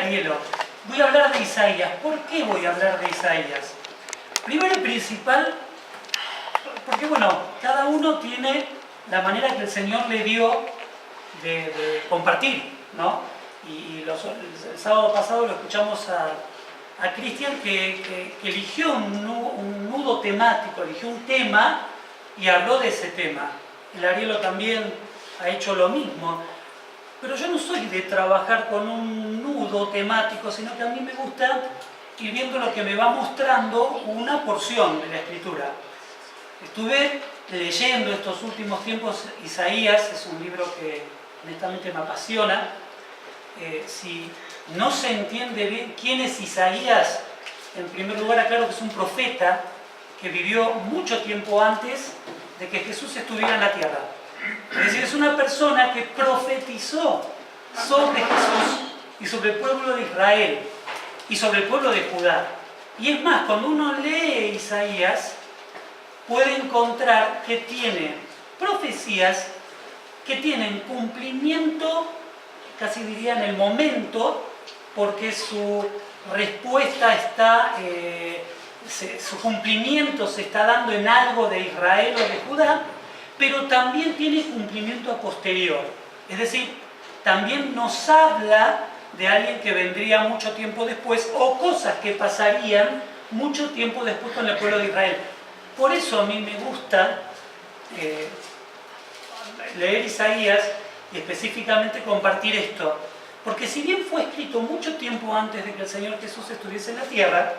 Micaelo. Voy a hablar de Isaías. ¿Por qué voy a hablar de Isaías? Primero y principal, porque bueno, cada uno tiene la manera que el Señor le dio de compartir, ¿no? Y el sábado pasado lo escuchamos a Cristian que eligió un nudo temático, eligió un tema y habló de ese tema. El Arielo también ha hecho lo mismo. Pero yo no soy de trabajar con un nudo temático, sino que a mí me gusta ir viendo lo que me va mostrando una porción de la Escritura. Estuve leyendo estos últimos tiempos Isaías, es un libro que honestamente me apasiona. Si no se entiende bien quién es Isaías, en primer lugar aclaro que es un profeta que vivió mucho tiempo antes de que Jesús estuviera en la tierra. Es decir, es una persona que profetizó sobre Jesús y sobre el pueblo de Israel y sobre el pueblo de Judá. Y es más, cuando uno lee Isaías, puede encontrar que tiene profecías que tienen cumplimiento, casi diría en el momento, porque su respuesta está, su cumplimiento se está dando en algo de Israel o de Judá, pero también tiene cumplimiento a posterior. Es decir, también nos habla de alguien que vendría mucho tiempo después o cosas que pasarían mucho tiempo después con el pueblo de Israel. Por eso a mí me gusta leer Isaías y específicamente compartir esto. Porque si bien fue escrito mucho tiempo antes de que el Señor Jesús estuviese en la tierra,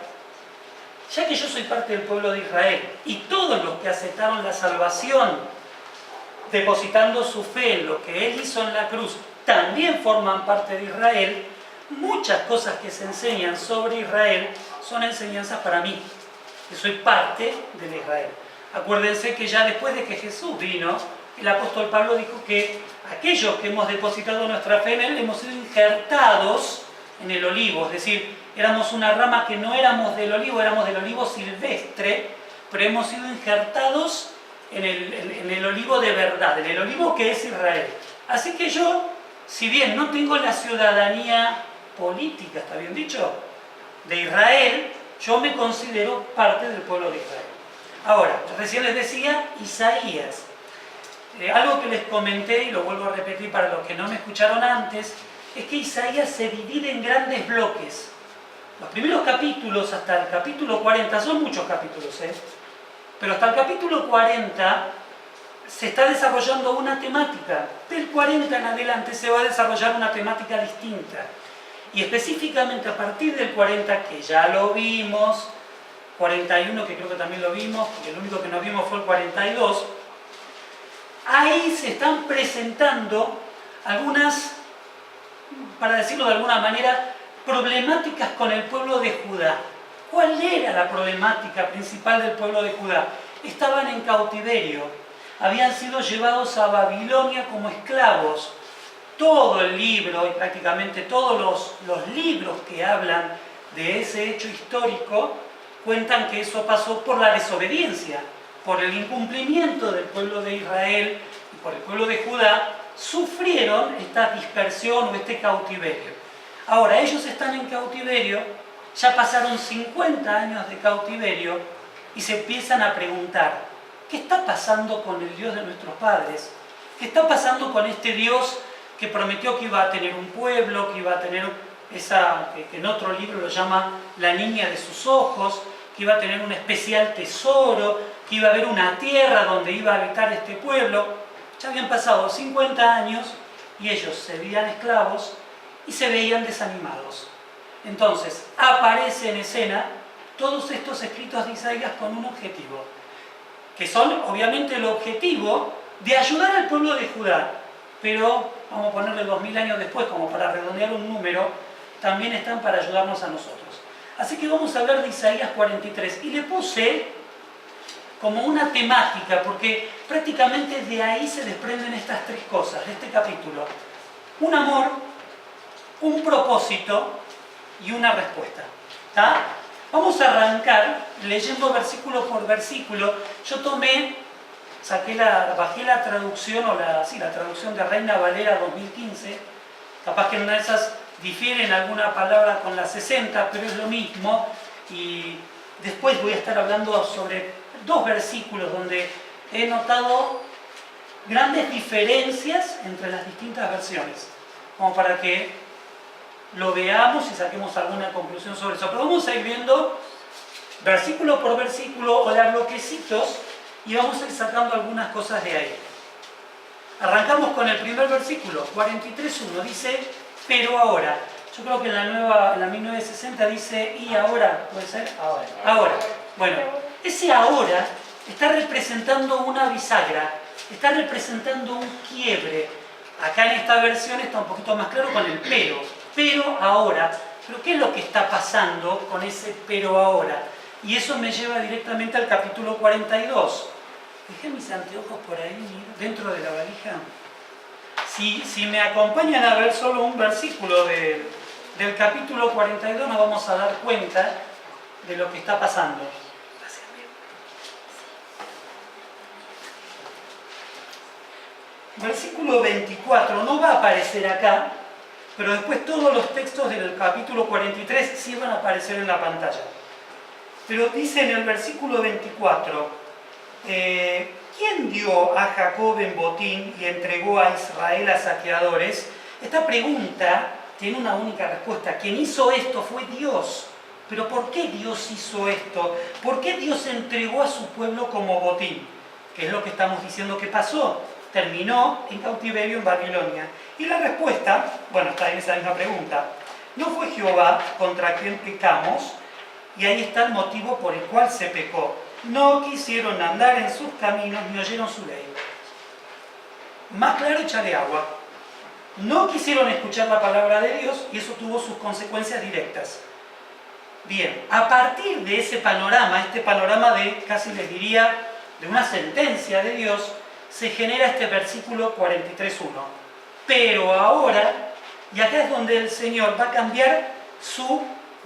ya que yo soy parte del pueblo de Israel y todos los que aceptaron la salvación depositando su fe en lo que Él hizo en la cruz, también forman parte de Israel, muchas cosas que se enseñan sobre Israel son enseñanzas para mí, que soy parte de Israel. Acuérdense que ya después de que Jesús vino, el apóstol Pablo dijo que aquellos que hemos depositado nuestra fe en Él hemos sido injertados en el olivo, es decir, éramos una rama que no éramos del olivo, éramos del olivo silvestre, pero hemos sido injertados en el olivo de verdad, en el olivo que es Israel. Así que yo, si bien no tengo la ciudadanía política, ¿está bien dicho?, de Israel, yo me considero parte del pueblo de Israel. Ahora, recién les decía Isaías. Algo que les comenté, y lo vuelvo a repetir para los que no me escucharon antes, es que Isaías se divide en grandes bloques. Los primeros capítulos, hasta el capítulo 40, son muchos capítulos, pero hasta el capítulo 40 se está desarrollando una temática. Del 40 en adelante se va a desarrollar una temática distinta. Y específicamente a partir del 40, que ya lo vimos, 41 que creo que también lo vimos, porque el único que no vimos fue el 42, ahí se están presentando algunas, para decirlo de alguna manera, problemáticas con el pueblo de Judá. ¿Cuál era la problemática principal del pueblo de Judá? Estaban en cautiverio, habían sido llevados a Babilonia como esclavos. Todo el libro y prácticamente todos los libros que hablan de ese hecho histórico cuentan que eso pasó por la desobediencia, por el incumplimiento del pueblo de Israel y por el pueblo de Judá, sufrieron esta dispersión o este cautiverio. Ahora, ellos están en cautiverio, ya pasaron 50 años de cautiverio y se empiezan a preguntar, ¿qué está pasando con el Dios de nuestros padres? ¿Qué está pasando con este Dios que prometió que iba a tener un pueblo, que iba a tener esa, que en otro libro lo llama la niña de sus ojos, que iba a tener un especial tesoro, que iba a haber una tierra donde iba a habitar este pueblo? Ya habían pasado 50 años y ellos se veían esclavos y se veían desanimados. Entonces aparece en escena todos estos escritos de Isaías con un objetivo, que son obviamente el objetivo de ayudar al pueblo de Judá, pero vamos a ponerle 2000 años después, como para redondear un número, también están para ayudarnos a nosotros. Así que vamos a hablar de Isaías 43, y le puse como una temática, porque prácticamente de ahí se desprenden estas tres cosas, de este capítulo: un amor, un propósito y una respuesta. ¿Tá? Vamos a arrancar leyendo versículo por versículo. Yo bajé la traducción, la traducción de Reina Valera 2015. Capaz que en una de esas difiere en alguna palabra con la 60, pero es lo mismo. Y después voy a estar hablando sobre 2 versículos donde he notado grandes diferencias entre las distintas versiones, como para que lo veamos y saquemos alguna conclusión sobre eso. Pero vamos a ir viendo versículo por versículo o dar bloquecitos y vamos a ir sacando algunas cosas de ahí. Arrancamos con el primer versículo, 43.1, dice, pero ahora. Yo creo que en la 1960 dice, y ahora, ¿puede ser? Ahora. Bueno, ese ahora está representando una bisagra, está representando un quiebre. Acá en esta versión está un poquito más claro con el pero ahora. Pero ¿qué es lo que está pasando con ese pero ahora? Y eso me lleva directamente al capítulo 42. Dejé mis anteojos por ahí, dentro de la valija. Si me acompañan a ver solo un versículo del capítulo 42, nos vamos a dar cuenta de lo que está pasando. Versículo 24 no va a aparecer acá, pero después todos los textos del capítulo 43 sí van a aparecer en la pantalla. Pero dice en el versículo 24, ¿quién dio a Jacob en botín y entregó a Israel a saqueadores? Esta pregunta tiene una única respuesta. Quien hizo esto fue Dios. ¿Pero por qué Dios hizo esto? ¿Por qué Dios entregó a su pueblo como botín? ¿Qué es lo que estamos diciendo que pasó? Terminó en cautiverio en Babilonia. Y la respuesta, bueno, está en esa misma pregunta. No fue Jehová contra quien pecamos, y ahí está el motivo por el cual se pecó. No quisieron andar en sus caminos ni oyeron su ley. Más claro, échale agua. No quisieron escuchar la palabra de Dios y eso tuvo sus consecuencias directas. Bien, a partir de ese panorama, este panorama de, casi les diría, de una sentencia de Dios, se genera este versículo 43.1. Pero ahora, y acá es donde el Señor va a cambiar su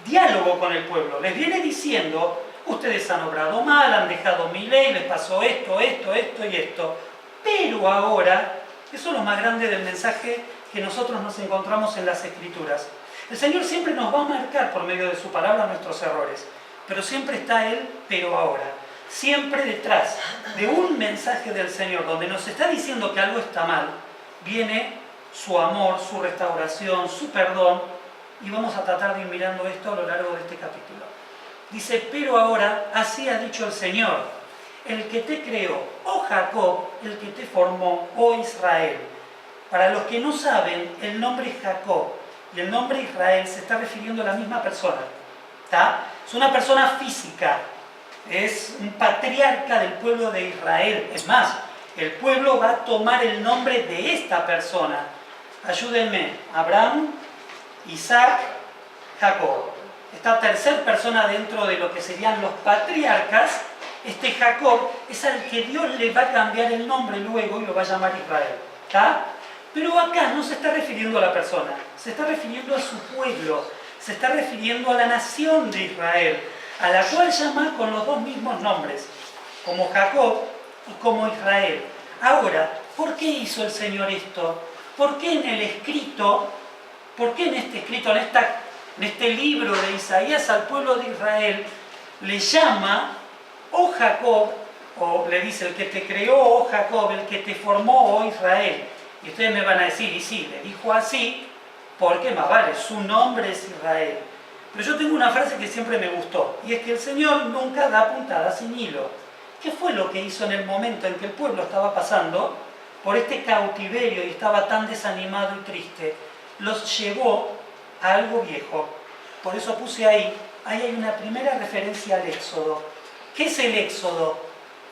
diálogo con el pueblo. Les viene diciendo, ustedes han obrado mal, han dejado mi ley, les pasó esto y esto. Pero ahora, eso es lo más grande del mensaje que nosotros nos encontramos en las Escrituras. El Señor siempre nos va a marcar por medio de su palabra nuestros errores, pero siempre está Él, pero ahora. Siempre detrás de un mensaje del Señor donde nos está diciendo que algo está mal, viene su amor, su restauración, su perdón, y vamos a tratar de ir mirando esto a lo largo de este capítulo. Dice, pero ahora, así ha dicho el Señor, el que te creó, oh Jacob, el que te formó, oh Israel. Para los que no saben, el nombre Jacob y el nombre Israel se está refiriendo a la misma persona. ¿Tá? Es una persona física, es un patriarca del pueblo de Israel. Es más, el pueblo va a tomar el nombre de esta persona. Ayúdenme, Abraham, Isaac, Jacob. Esta tercera persona dentro de lo que serían los patriarcas, este Jacob, es al que Dios le va a cambiar el nombre luego y lo va a llamar Israel. ¿Tá? Pero acá no se está refiriendo a la persona, se está refiriendo a su pueblo, se está refiriendo a la nación de Israel, a la cual llama con los dos mismos nombres, como Jacob y como Israel. Ahora, ¿por qué hizo el Señor esto? ¿Por qué en el escrito, por qué en este escrito, en este libro de Isaías al pueblo de Israel le llama, oh Jacob, o le dice el que te creó, oh Jacob, el que te formó, oh Israel? Y ustedes me van a decir, y sí, le dijo así, porque más vale, su nombre es Israel. Pero yo tengo una frase que siempre me gustó, y es que el Señor nunca da puntada sin hilo. ¿Qué fue lo que hizo en el momento en que el pueblo estaba pasando por este cautiverio y estaba tan desanimado y triste? Los llevó a algo viejo. Por eso puse ahí hay una primera referencia al Éxodo. ¿Qué es el Éxodo?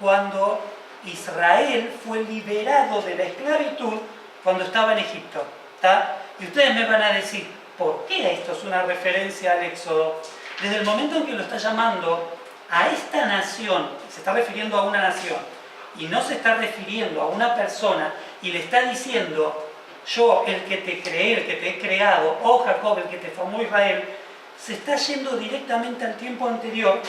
Cuando Israel fue liberado de la esclavitud cuando estaba en Egipto. ¿Tá? Y ustedes me van a decir, ¿por qué esto es una referencia al Éxodo? Desde el momento en que lo está llamando a esta nación, se está refiriendo a una nación, y no se está refiriendo a una persona, y le está diciendo, yo, el que te creé, el que te he creado, oh Jacob, el que te formó Israel, se está yendo directamente al tiempo anterior,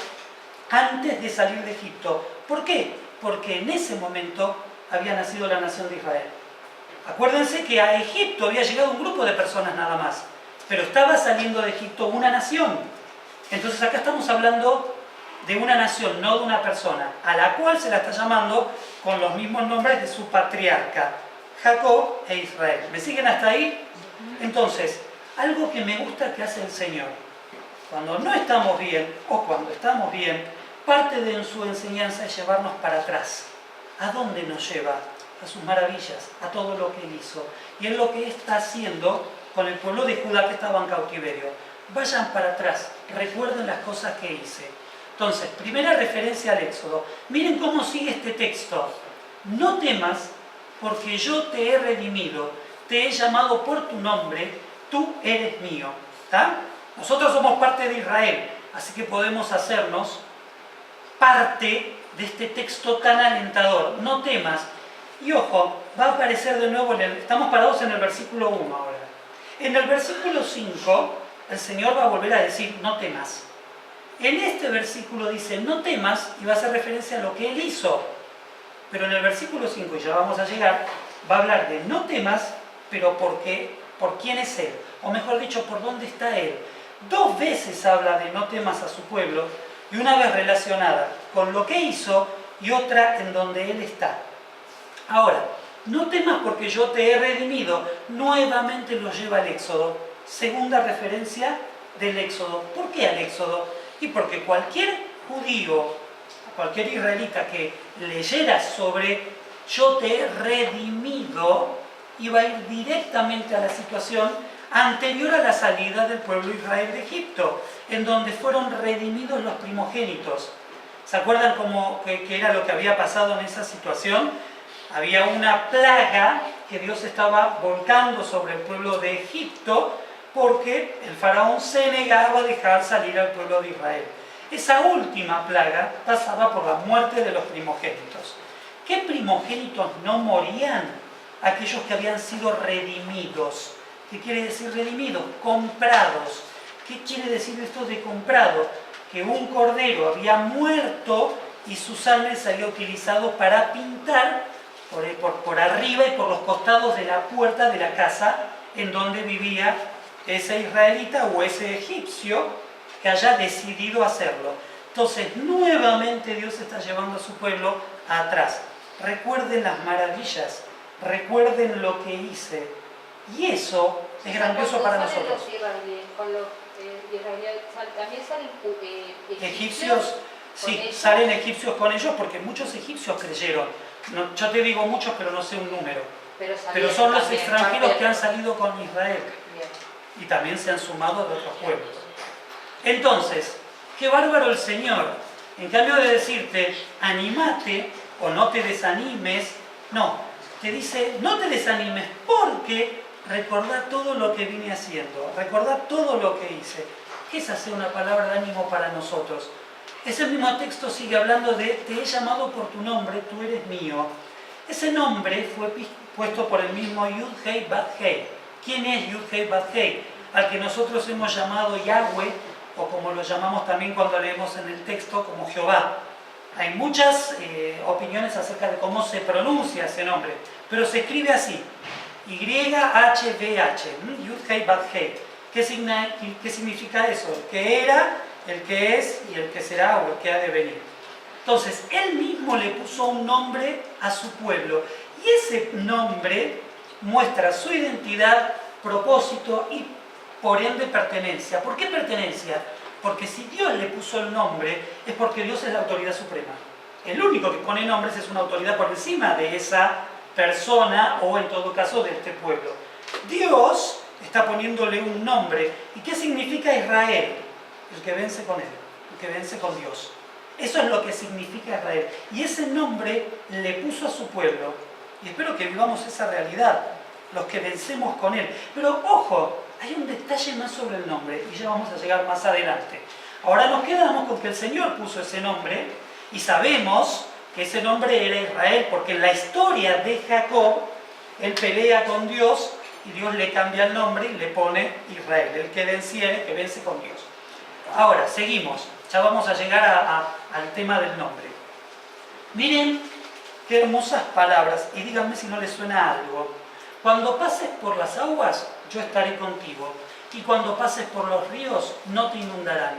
antes de salir de Egipto. ¿Por qué? Porque en ese momento había nacido la nación de Israel. Acuérdense que a Egipto había llegado un grupo de personas nada más. pero estaba saliendo de Egipto una nación. Entonces acá estamos hablando de una nación, no de una persona, a la cual se la está llamando con los mismos nombres de su patriarca, Jacob e Israel. ¿Me siguen hasta ahí? Entonces, algo que me gusta que hace el Señor, cuando no estamos bien o cuando estamos bien, parte de su enseñanza es llevarnos para atrás. ¿A dónde nos lleva? A sus maravillas, a todo lo que Él hizo. Y es lo que está haciendo con el pueblo de Judá que estaba en cautiverio. Vayan para atrás, recuerden las cosas que hice. Entonces, primera referencia al Éxodo. Miren cómo sigue este texto. No temas, porque yo te he redimido, te he llamado por tu nombre, tú eres mío. ¿Está? Nosotros somos parte de Israel, así que podemos hacernos parte de este texto tan alentador. No temas. Y ojo, va a aparecer de nuevo, estamos parados en el versículo 1 ahora. En el versículo 5, el Señor va a volver a decir, no temas. En este versículo dice, no temas, y va a hacer referencia a lo que Él hizo. Pero en el versículo 5, y ya vamos a llegar, va a hablar de no temas, pero por quién es Él. O mejor dicho, por dónde está Él. 2 veces habla de no temas a su pueblo, y una vez relacionada con lo que hizo, y otra en donde Él está. Ahora, no temas porque yo te he redimido, nuevamente lo lleva al Éxodo. Segunda referencia del Éxodo. ¿Por qué al Éxodo? Y porque cualquier judío, cualquier israelita que leyera sobre yo te he redimido, iba a ir directamente a la situación anterior a la salida del pueblo de Israel de Egipto, en donde fueron redimidos los primogénitos. ¿Se acuerdan qué era lo que había pasado en esa situación? Había una plaga que Dios estaba volcando sobre el pueblo de Egipto porque el faraón se negaba a dejar salir al pueblo de Israel. Esa última plaga pasaba por la muerte de los primogénitos. ¿Qué primogénitos no morían? Aquellos que habían sido redimidos. ¿Qué quiere decir redimidos? Comprados. ¿Qué quiere decir esto de comprado? Que un cordero había muerto y su sangre se había utilizado para pintar por arriba y por los costados de la puerta de la casa en donde vivía ese israelita o ese egipcio que haya decidido hacerlo. Entonces, nuevamente Dios está llevando a su pueblo atrás. Recuerden las maravillas, recuerden lo que hice. Y eso es grandioso para nosotros. También salen egipcios, sí, salen egipcios con ellos porque muchos egipcios creyeron. No, yo te digo muchos, pero no sé un número. Pero son los extranjeros que han salido con Israel. Bien. Y también se han sumado de otros pueblos. Entonces, qué bárbaro el Señor. En cambio de decirte, anímate o no te desanimes, no, te dice, no te desanimes porque recordá todo lo que vine haciendo, recordá todo lo que hice. ¿Qué es hacer una palabra de ánimo para nosotros? Ese mismo texto sigue hablando de, te he llamado por tu nombre, tú eres mío. Ese nombre fue puesto por el mismo Yud-Hei Bat-Hei. ¿Quién es Yud-Hei Bat-Hei? Al que nosotros hemos llamado Yahweh, o como lo llamamos también cuando leemos en el texto, como Jehová. Hay muchas opiniones acerca de cómo se pronuncia ese nombre, pero se escribe así, Y-H-V-H, Yud-Hei Bat-Hei. ¿Qué significa eso? El que era, el que es y el que será o el que ha de venir. Entonces, él mismo le puso un nombre a su pueblo, y ese nombre muestra su identidad, propósito y por ende pertenencia. ¿Por qué pertenencia? Porque si Dios le puso el nombre es porque Dios es la autoridad suprema. El único que pone nombres es una autoridad por encima de esa persona o en todo caso de este pueblo. Dios está poniéndole un nombre. ¿Y qué significa Israel? El que vence con él, el que vence con Dios. Eso es lo que significa Israel. Y ese nombre le puso a su pueblo. Y espero que vivamos esa realidad, los que vencemos con él. Pero ojo, hay un detalle más sobre el nombre y ya vamos a llegar más adelante. Ahora nos quedamos con que el Señor puso ese nombre y sabemos que ese nombre era Israel, porque en la historia de Jacob, él pelea con Dios y Dios le cambia el nombre y le pone Israel, el que venciere, que vence con Dios. Ahora, seguimos, ya vamos a llegar al tema del nombre. Miren qué hermosas palabras, y díganme si no les suena algo. Cuando pases por las aguas, yo estaré contigo. y cuando pases por los ríos no te inundarán.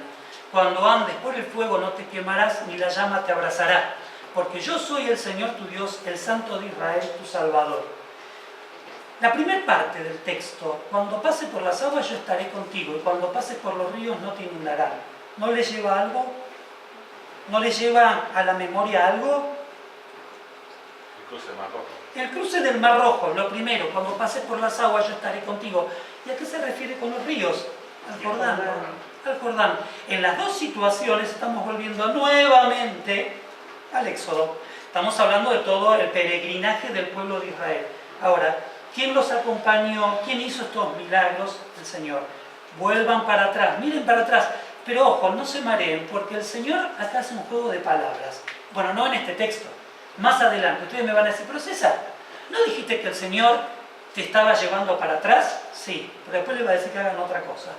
Cuando andes por el fuego no te quemarás, ni la llama te abrazará. Porque yo soy el Señor tu Dios, el Santo de Israel, tu Salvador. La primera parte del texto, cuando pases por las aguas yo estaré contigo, y cuando pases por los ríos no te inundarán. ¿No le lleva algo? ¿No le lleva a la memoria algo? El cruce del Mar Rojo. El cruce del Mar Rojo, lo primero, cuando pases por las aguas yo estaré contigo. ¿Y a qué se refiere con los ríos? Al Jordán. Al Jordán. En las dos situaciones estamos volviendo nuevamente al Éxodo. Estamos hablando de todo el peregrinaje del pueblo de Israel. Ahora, ¿quién los acompañó? ¿Quién hizo estos milagros? El Señor. Vuelvan para atrás, miren para atrás. Pero ojo, no se mareen, porque el Señor acá hace un juego de palabras. Bueno, no en este texto. Más adelante, ustedes me van a decir, pero César, ¿no dijiste que el Señor te estaba llevando para atrás? Sí, pero después le va a decir que hagan otra cosa.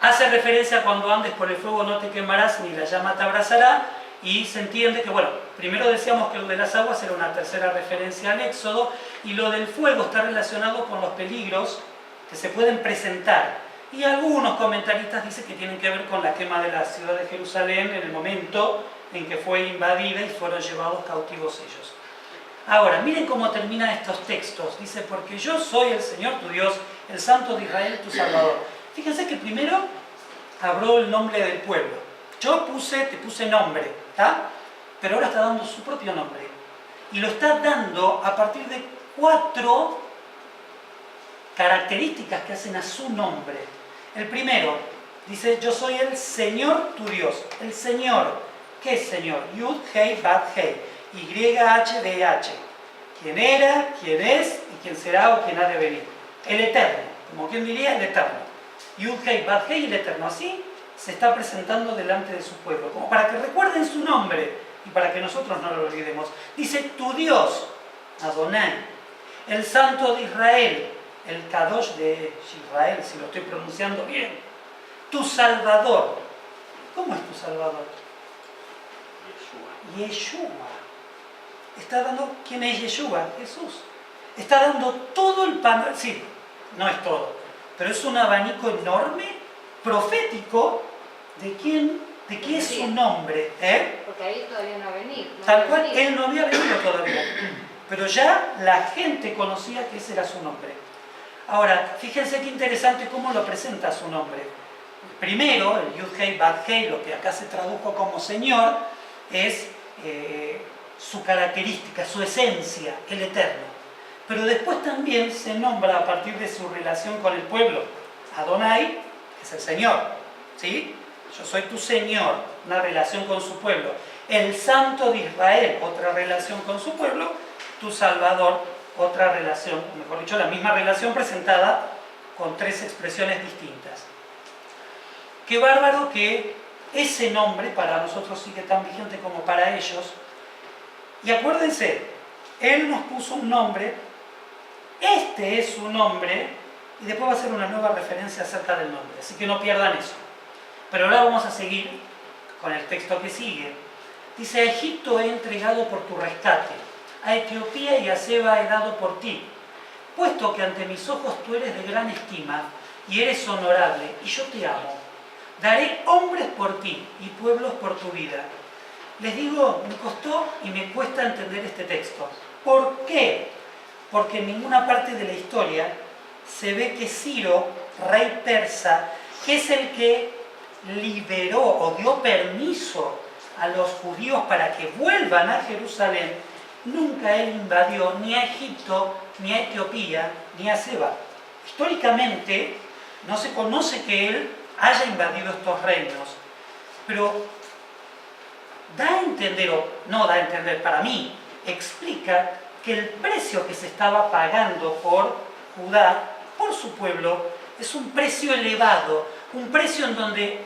Hace referencia a cuando andes por el fuego no te quemarás, ni la llama te abrazará, y se entiende que, bueno, primero decíamos que lo de las aguas era una tercera referencia al Éxodo, y lo del fuego está relacionado con los peligros que se pueden presentar. Y algunos comentaristas dicen que tienen que ver con la quema de la ciudad de Jerusalén en el momento en que fue invadida y fueron llevados cautivos ellos. Ahora, miren cómo terminan estos textos. Dice, porque yo soy el Señor tu Dios, el Santo de Israel, tu Salvador. Fíjense que primero habló el nombre del pueblo. Yo te puse nombre, ¿tá? Pero ahora está dando su propio nombre. Y lo está dando a partir de 4 características que hacen a su nombre. El primero, dice, yo soy el Señor tu Dios. El Señor. ¿Qué es Señor? Yud, Hei, Bat, Hei. Y-H-D-H. ¿Quién era, quién es y quién será o quién ha de venir? El Eterno. Como quien diría, el Eterno. Yud, Hei, Bat, Hei, el Eterno. Así se está presentando delante de su pueblo. Como para que recuerden su nombre y para que nosotros no lo olvidemos. Dice, tu Dios, Adonai. El Santo de Israel. El Kadosh de Israel, si lo estoy pronunciando bien. Tu Salvador. ¿Cómo es tu Salvador? Yeshua. Está dando, ¿quién es Yeshua? Jesús. Está dando todo el panorama, sí, no es todo, pero es un abanico enorme, profético, de qué es su nombre. Porque ahí todavía no ha venido. Tal cual, él no había venido todavía, pero ya la gente conocía que ese era su nombre. Ahora, fíjense qué interesante cómo lo presenta su nombre. Primero, el Yud Hei Bat Hei, lo que acá se tradujo como Señor, es su característica, su esencia, el Eterno. Pero después también se nombra a partir de su relación con el pueblo. Adonai, que es el Señor, ¿sí? Yo soy tu Señor, una relación con su pueblo. El Santo de Israel, otra relación con su pueblo. Tu Salvador, otra relación, mejor dicho, la misma relación presentada con 3 expresiones distintas. Qué bárbaro que ese nombre para nosotros sigue tan vigente como para ellos. Y acuérdense, Él nos puso un nombre, este es su nombre, y después va a ser una nueva referencia acerca del nombre, así que no pierdan eso. Pero ahora vamos a seguir con el texto que sigue. Dice, a Egipto he entregado por tu rescate, a Etiopía y a Seba he dado por ti, puesto que ante mis ojos tú eres de gran estima y eres honorable, y yo te amo. Daré hombres por ti y pueblos por tu vida. Les digo, me costó y me cuesta entender este texto. ¿Por qué? Porque en ninguna parte de la historia se ve que Ciro, rey persa, que es el que liberó o dio permiso a los judíos para que vuelvan a Jerusalén, nunca él invadió ni a Egipto, ni a Etiopía, ni a Seba. Históricamente no se conoce que él haya invadido estos reinos, pero da a entender, o no da a entender, para mí, explica que el precio que se estaba pagando por Judá, por su pueblo, es un precio elevado, un precio en donde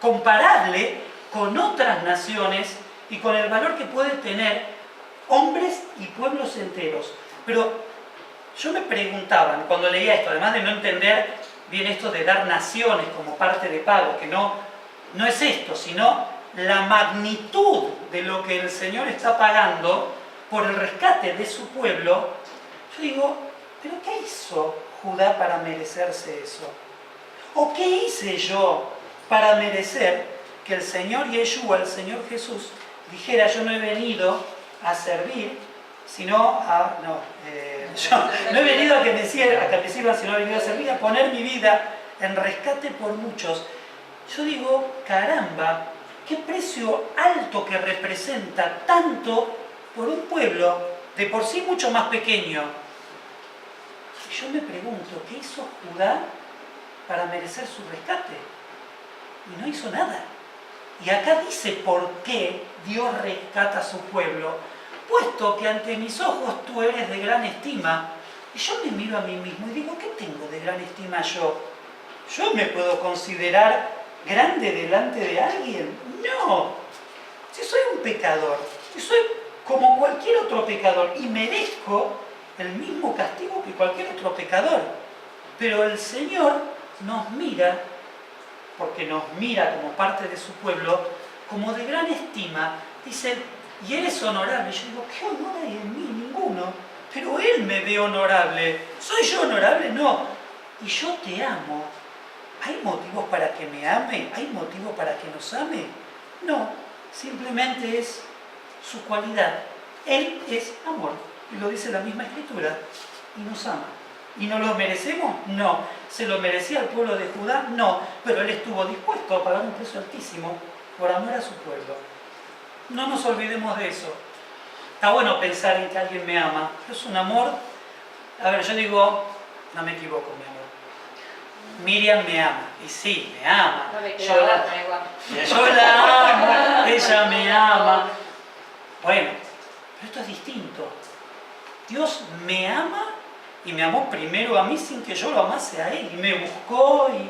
comparable con otras naciones y con el valor que puede tener hombres y pueblos enteros. Pero yo me preguntaba, cuando leía esto, además de no entender bien esto de dar naciones como parte de pago, que no es esto, sino la magnitud de lo que el Señor está pagando por el rescate de su pueblo, yo digo, ¿pero qué hizo Judá para merecerse eso? ¿O qué hice yo para merecer que el Señor Yeshua, el Señor Jesús, dijera: yo no he venido a servir, sino a... yo no he venido a que me sirvan, sino he venido a servir, a poner mi vida en rescate por muchos? Yo digo, caramba, qué precio alto que representa tanto por un pueblo de por sí mucho más pequeño. Y yo me pregunto, ¿qué hizo Judá para merecer su rescate? Y no hizo nada. Y acá dice por qué Dios rescata a su pueblo: puesto que ante mis ojos tú eres de gran estima. Y yo me miro a mí mismo y digo, ¿qué tengo de gran estima yo? ¿Yo me puedo considerar grande delante de alguien? No. Si soy un pecador, si soy como cualquier otro pecador y merezco el mismo castigo que cualquier otro pecador. Pero el Señor nos mira, porque nos mira como parte de su pueblo, como de gran estima. Dice, y eres honorable. Yo digo, ¿qué honor hay en mí? Ninguno. Pero Él me ve honorable. ¿Soy yo honorable? No. Y yo te amo. ¿Hay motivos para que me ame? ¿Hay motivos para que nos ame? No. Simplemente es su cualidad. Él es amor. Y lo dice la misma Escritura. Y nos ama. ¿Y no lo merecemos? No. ¿Se lo merecía el pueblo de Judá? No. Pero Él estuvo dispuesto a pagar un precio altísimo por amor a su pueblo. No nos olvidemos de eso. Está bueno pensar en que alguien me ama. Es un amor... A ver, yo digo... No me equivoco, mi amor. Miriam me ama. Y sí, me ama. No le Yo queda la, otra igual. yo la amo. Ella me ama. Bueno, pero esto es distinto. Dios me ama y me amó primero a mí sin que yo lo amase a Él. Y me buscó y...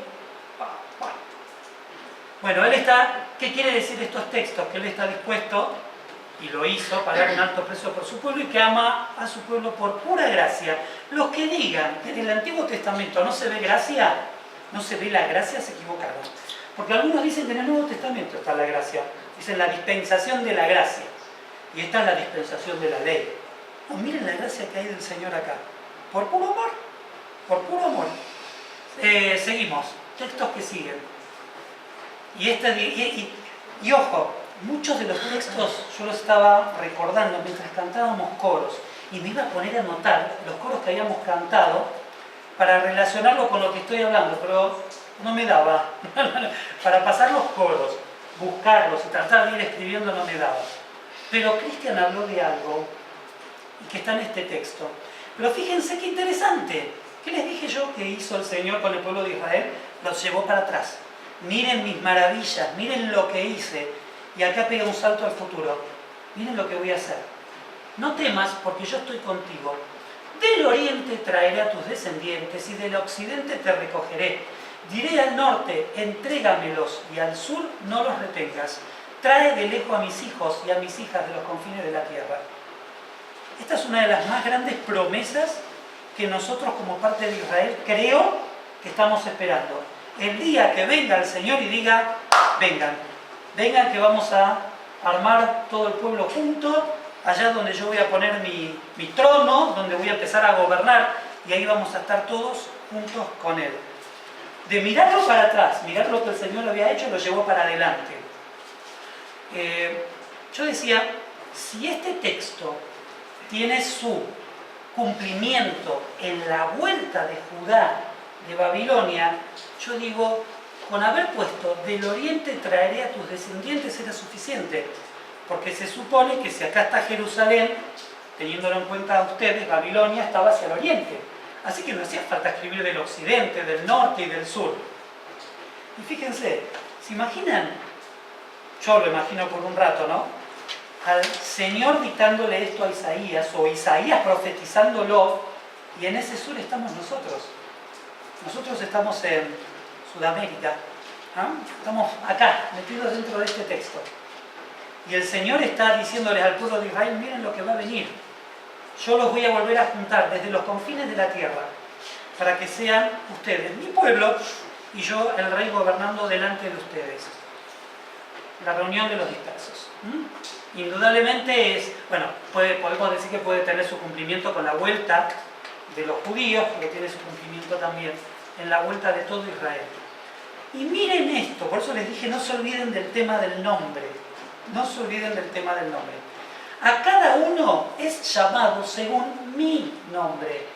Bueno, Él está... ¿Qué quiere decir estos textos? Que Él está dispuesto, y lo hizo, a pagar un alto precio por su pueblo, y que ama a su pueblo por pura gracia. Los que digan que en el Antiguo Testamento no se ve gracia, no se ve la gracia, se equivocaron. Porque algunos dicen que en el Nuevo Testamento está la gracia. Dicen la dispensación de la gracia. Y esta es la dispensación de la ley. No, miren la gracia que hay del Señor acá. Por puro amor. Por puro amor. Seguimos. Textos que siguen. Y ojo, muchos de los textos yo los estaba recordando mientras cantábamos coros. Y me iba a poner a anotar los coros que habíamos cantado para relacionarlo con lo que estoy hablando. Pero no me daba. Para pasar los coros, buscarlos y tratar de ir escribiendo no me daba. Pero Cristian habló de algo y que está en este texto. Pero fíjense qué interesante. ¿Qué les dije yo que hizo el Señor con el pueblo de Israel? Los llevó para atrás. Miren mis maravillas, miren lo que hice. Y acá pega un salto al futuro. Miren lo que voy a hacer. No temas, porque yo estoy contigo. Del oriente traeré a tus descendientes y del occidente te recogeré. Diré al norte, entrégamelos, y al sur no los retengas. Trae de lejos a mis hijos y a mis hijas de los confines de la tierra. Esta es una de las más grandes promesas que nosotros como parte de Israel creo que estamos esperando. El día que venga el Señor y diga, vengan que vamos a armar todo el pueblo junto, allá donde yo voy a poner mi trono, donde voy a empezar a gobernar, y ahí vamos a estar todos juntos con Él. De mirarlo para atrás, mirar lo que el Señor había hecho, lo llevó para adelante. Yo decía, si este texto tiene su cumplimiento en la vuelta de Judá de Babilonia, yo digo, con haber puesto del oriente traeré a tus descendientes era suficiente, porque se supone que si acá está Jerusalén, teniéndolo en cuenta a ustedes, Babilonia estaba hacia el oriente, así que no hacía falta escribir del occidente, del norte y del sur. Y fíjense, ¿se imaginan? Yo lo imagino por un rato, ¿no? Al Señor dictándole esto a Isaías, o Isaías profetizándolo, y en ese sur estamos nosotros. Nosotros estamos en Sudamérica, ¿no? Estamos acá, metidos dentro de este texto. Y el Señor está diciéndoles al pueblo de Israel, miren lo que va a venir. Yo los voy a volver a juntar desde los confines de la tierra, para que sean ustedes mi pueblo, y yo el rey gobernando delante de ustedes. La reunión de los dispersos. Indudablemente es, bueno, podemos decir que puede tener su cumplimiento con la vuelta de los judíos, pero tiene su cumplimiento también en la vuelta de todo Israel. Y miren esto, por eso les dije, no se olviden del tema del nombre. No se olviden del tema del nombre. A cada uno es llamado según mi nombre.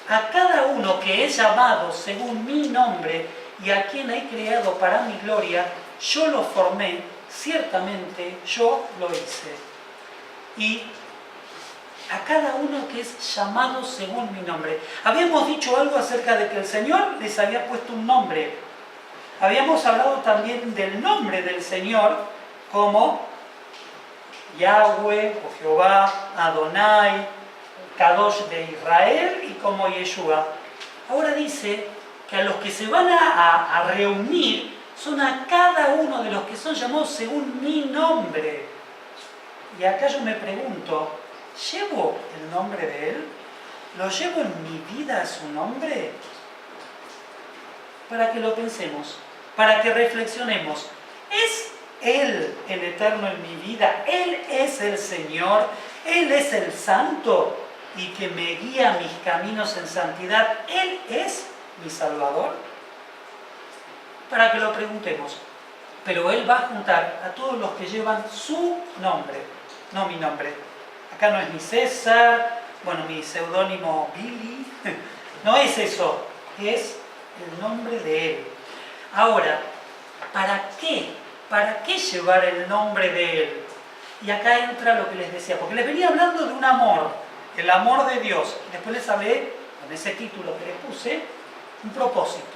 A cada uno que es llamado según mi nombre y a quien he creado para mi gloria, yo lo formé, ciertamente yo lo hice. Y a cada uno que es llamado según mi nombre. Habíamos dicho algo acerca de que el Señor les había puesto un nombre. Habíamos hablado también del nombre del Señor como Yahweh o Jehová, Adonai, Kadosh de Israel y como Yeshua. Ahora dice que a los que se van a reunir son a cada uno de los que son llamados según mi nombre. Y acá yo me pregunto, ¿llevo el nombre de Él? ¿Lo llevo en mi vida a su nombre? Para que lo pensemos, para que reflexionemos. ¿Es Él el eterno en mi vida? ¿Él es el Señor? ¿Él es el santo y que me guía mis caminos en santidad? ¿Él es mi Salvador? Para que lo preguntemos. Pero Él va a juntar a todos los que llevan su nombre, no mi nombre. Acá no es ni César, bueno, mi seudónimo Billy, no es eso, es el nombre de Él. Ahora, ¿para qué? ¿Para qué llevar el nombre de Él? Y acá entra lo que les decía, porque les venía hablando de un amor, el amor de Dios. Después les hablé, con ese título que les puse, un propósito.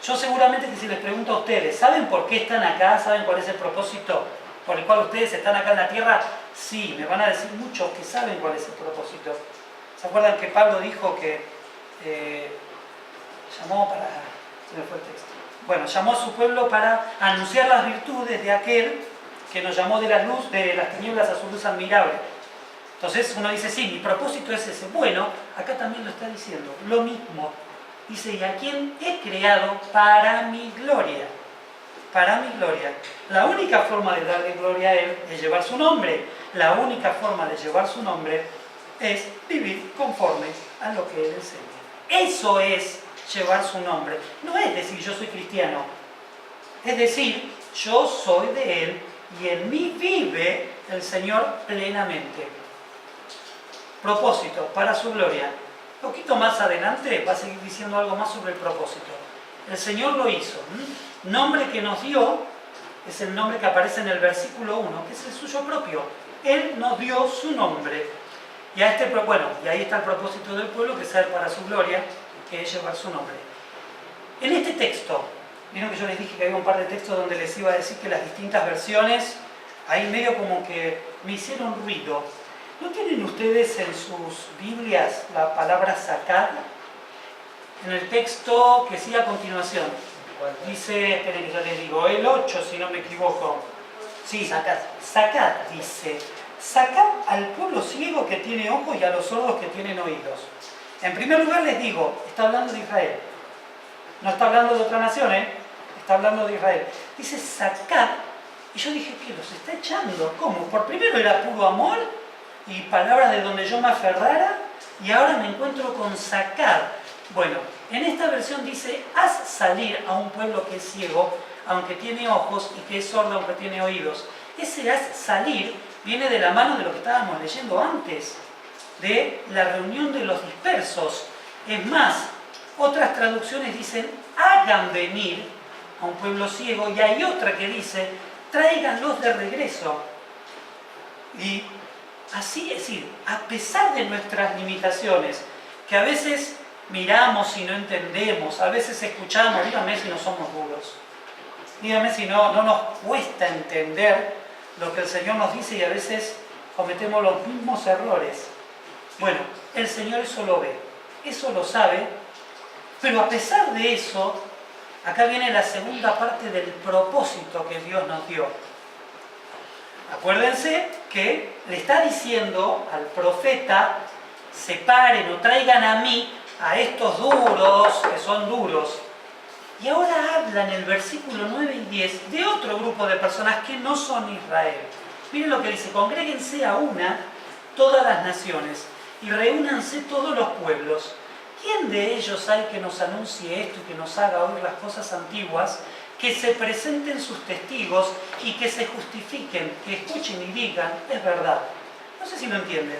Yo seguramente que si les pregunto a ustedes, ¿saben por qué están acá? ¿Saben cuál es el propósito por el cual ustedes están acá en la tierra? Sí, me van a decir muchos que saben cuál es el propósito. ¿Se acuerdan que Pablo dijo que llamó para... se me fue el texto. Bueno, llamó a su pueblo para anunciar las virtudes de aquel que nos llamó de la luz, de las tinieblas a su luz admirable. Entonces uno dice, sí, mi propósito es ese. Bueno, acá también lo está diciendo, lo mismo. Dice, y a quien he creado para mi gloria. Para mi gloria. La única forma de darle gloria a Él es llevar su nombre. La única forma de llevar su nombre es vivir conforme a lo que Él enseña. Eso es llevar su nombre. No es decir, yo soy cristiano. Es decir, yo soy de Él y en mí vive el Señor plenamente. Propósito, para su gloria. Un poquito más adelante va a seguir diciendo algo más sobre el propósito. El Señor lo hizo. Nombre que nos dio es el nombre que aparece en el versículo 1, que es el suyo propio. Él nos dio su nombre. Y, y ahí está el propósito del pueblo, que es ser para su gloria, que es llevar su nombre. En este texto, vieron que yo les dije que había un par de textos donde les iba a decir que las distintas versiones, ahí medio como que me hicieron ruido. ¿No tienen ustedes en sus Biblias la palabra sacad? En el texto que sigue a continuación. Dice, esperen que yo les digo, el 8 si no me equivoco. Sí, sacad dice. Sacad al pueblo ciego que tiene ojos y a los sordos que tienen oídos. En primer lugar les digo, está hablando de Israel. No está hablando de otra nación, está hablando de Israel. Dice sacad. Y yo dije, ¿qué? ¿Los está echando? ¿Cómo? Por primero era puro amor y palabras de donde yo me aferrara, y ahora me encuentro con sacar. Bueno, en esta versión dice, haz salir a un pueblo que es ciego, aunque tiene ojos, y que es sordo, aunque tiene oídos. Ese haz salir viene de la mano de lo que estábamos leyendo antes, de la reunión de los dispersos. Es más, otras traducciones dicen, hagan venir a un pueblo ciego, y hay otra que dice, tráiganlos de regreso. Y así, es decir, a pesar de nuestras limitaciones, que a veces miramos y no entendemos, a veces escuchamos, dígame si no somos duros, dígame si no nos cuesta entender lo que el Señor nos dice y a veces cometemos los mismos errores. Bueno, el Señor eso lo ve, eso lo sabe, pero a pesar de eso, acá viene la segunda parte del propósito que Dios nos dio. Acuérdense que le está diciendo al profeta, separen o traigan a mí a estos duros, que son duros. Y ahora habla en el versículo 9 y 10 de otro grupo de personas que no son Israel. Miren lo que dice, congréguense a una todas las naciones. y reúnanse todos los pueblos. ¿Quién de ellos hay que nos anuncie esto y que nos haga oír las cosas antiguas? Que se presenten sus testigos y que se justifiquen, que escuchen y digan, es verdad. No sé si lo entienden.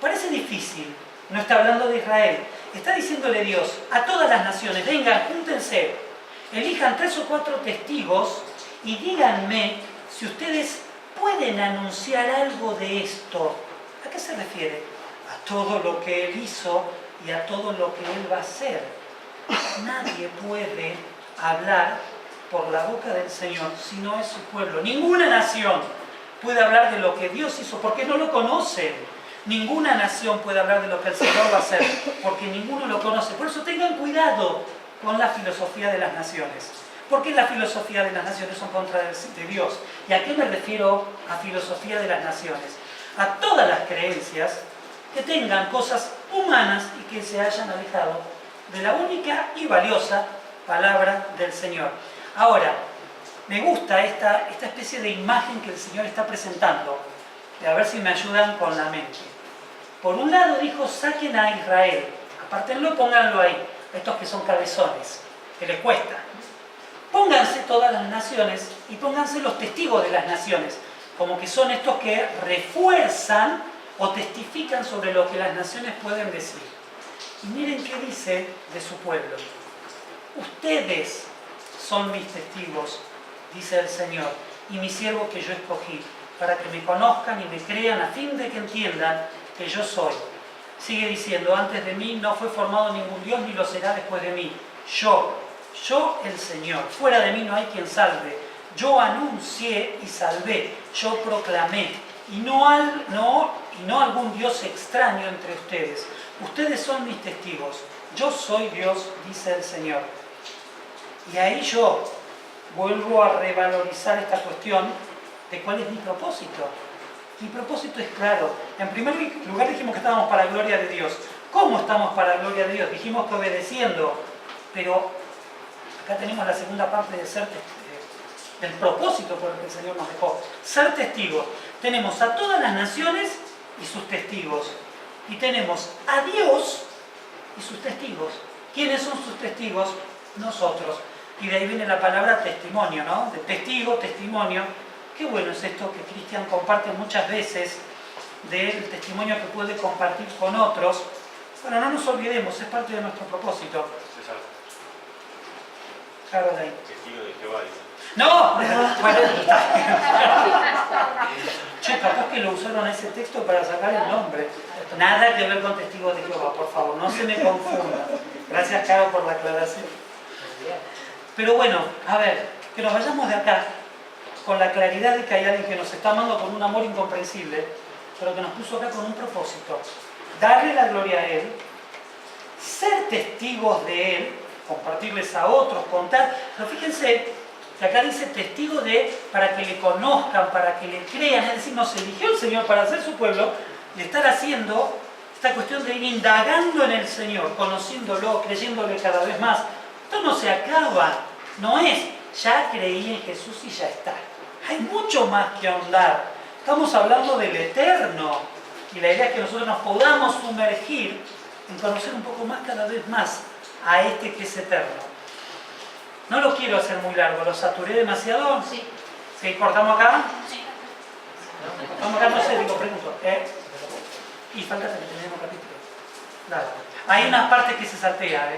Parece difícil. No está hablando de Israel. Está diciéndole Dios a todas las naciones, vengan, júntense, elijan 3 o 4 testigos y díganme si ustedes pueden anunciar algo de esto. ¿A qué se refiere? A todo lo que Él hizo y a todo lo que Él va a hacer. Nadie puede hablar por la boca del Señor si no es su pueblo. Ninguna nación puede hablar de lo que Dios hizo porque no lo conocen. Ninguna nación puede hablar de lo que el Señor va a hacer porque ninguno lo conoce. Por eso tengan cuidado con la filosofía de las naciones. Porque la filosofía de las naciones son contra de Dios. ¿Y a qué me refiero a filosofía de las naciones? A todas las creencias que tengan cosas humanas y que se hayan alejado de la única y valiosa palabra del Señor. Ahora, me gusta esta especie de imagen que el Señor está presentando. A ver si me ayudan con la mente. Por un lado dijo, saquen a Israel. Apártenlo, pónganlo ahí. Estos que son cabezones, que les cuesta. Pónganse todas las naciones y pónganse los testigos de las naciones. Como que son estos que refuerzan o testifican sobre lo que las naciones pueden decir. Y miren qué dice de su pueblo. Ustedes son mis testigos, dice el Señor, y mi siervo que yo escogí, para que me conozcan y me crean a fin de que entiendan que yo soy. Sigue diciendo, antes de mí no fue formado ningún Dios ni lo será después de mí. Yo el Señor, fuera de mí no hay quien salve. Yo anuncié y salvé, yo proclamé, y no algún Dios extraño entre ustedes. Ustedes son mis testigos, yo soy Dios, dice el Señor. Y ahí yo vuelvo a revalorizar esta cuestión de cuál es mi propósito. Mi propósito es claro. En primer lugar dijimos que estábamos para la gloria de Dios. ¿Cómo estamos para la gloria de Dios? Dijimos que obedeciendo, pero acá tenemos la segunda parte de ser del propósito por el que el Señor nos dejó. Ser testigos. Tenemos a todas las naciones y sus testigos. Y tenemos a Dios y sus testigos. ¿Quiénes son sus testigos? Nosotros. Y de ahí viene la palabra testimonio, ¿no? De testigo, testimonio. Qué bueno es esto que Cristian comparte muchas veces del testimonio que puede compartir con otros. Bueno, no nos olvidemos, es parte de nuestro propósito. César, Claro, de ahí. testigo de Jehová, dice. ¡No! Bueno, che, capaz que lo usaron ese texto para sacar el nombre. Nada que ver con testigos de Jehová, por favor, no se me confunda. Gracias, Caro, por la aclaración. Pero bueno, a ver, que nos vayamos de acá con la claridad de que hay alguien que nos está amando con un amor incomprensible, pero que nos puso acá con un propósito. Darle la gloria a Él, ser testigos de Él, compartirles a otros, contar. Pero fíjense que acá dice testigo de, para que le conozcan, para que le crean, es decir, nos eligió el Señor para ser su pueblo y estar haciendo esta cuestión de ir indagando en el Señor, conociéndolo, creyéndole cada vez más. Esto no se acaba, no es, ya creí en Jesús y ya está. Hay mucho más que ahondar. Estamos hablando del eterno y la idea es que nosotros nos podamos sumergir en conocer un poco más, cada vez más, a este que es eterno. No lo quiero hacer muy largo, ¿lo saturé demasiado? Sí. ¿Sí? ¿Cortamos acá? Sí. Cortamos acá, no sé, digo, pregunto. Y falta que tenemos capítulo. Claro. Hay unas partes que se saltea,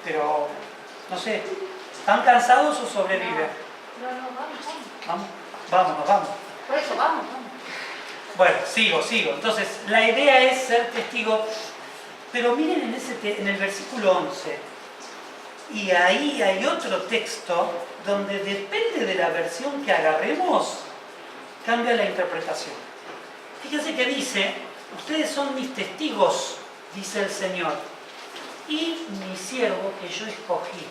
pero no sé, ¿están cansados o sobreviven? No, Vamos. Por eso, vamos. Bueno, sigo. Entonces, la idea es ser testigo. Pero miren en el versículo 11. Y ahí hay otro texto donde depende de la versión que agarremos, cambia la interpretación. Fíjense que dice, ustedes son mis testigos, dice el Señor, y mi siervo que yo escogí.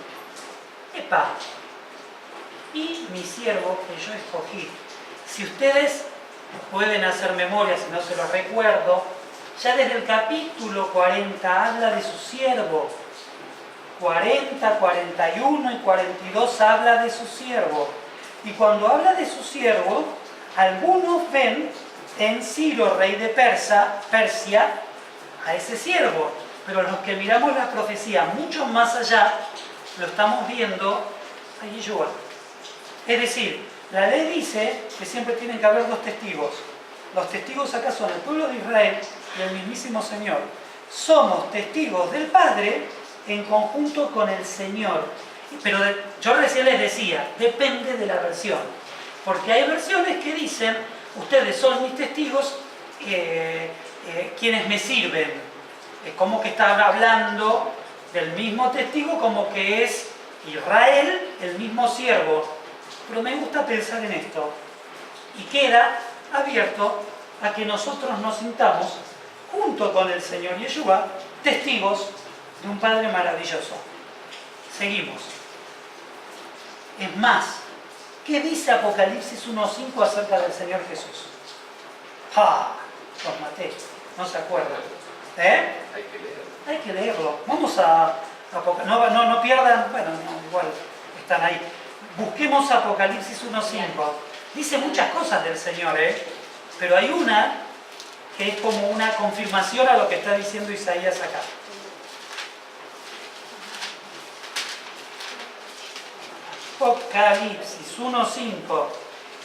¡Epa! Y mi siervo que yo escogí. Si ustedes pueden hacer memoria, si no se los recuerdo, ya desde el capítulo 40 habla de su siervo. 40, 41 y 42 habla de su siervo. Y cuando habla de su siervo, algunos ven en Ciro, rey de Persia, a ese siervo. Pero los que miramos la profecía mucho más allá, lo estamos viendo a Yeshua. Es decir, la ley dice que siempre tienen que haber dos testigos. Los testigos acá son el pueblo de Israel y el mismísimo Señor. Somos testigos del Padre en conjunto con el Señor. Pero yo recién les decía, depende de la versión. Porque hay versiones que dicen, ustedes son mis testigos, quienes me sirven. Es como que están hablando del mismo testigo, como que es Israel, el mismo siervo. Pero me gusta pensar en esto. Y queda abierto a que nosotros nos sintamos, junto con el Señor Yeshua, testigos de un Padre maravilloso. Seguimos. Es más, ¿qué dice Apocalipsis 1.5 acerca del Señor Jesús? ¡Ja! Los maté, no se acuerdan. ¿Eh? Hay que leer. Hay que leerlo. Vamos a no pierdan, bueno, no, igual están ahí. Busquemos Apocalipsis 1.5. Dice muchas cosas del Señor, pero hay una que es como una confirmación a lo que está diciendo Isaías acá. Apocalipsis 1.5.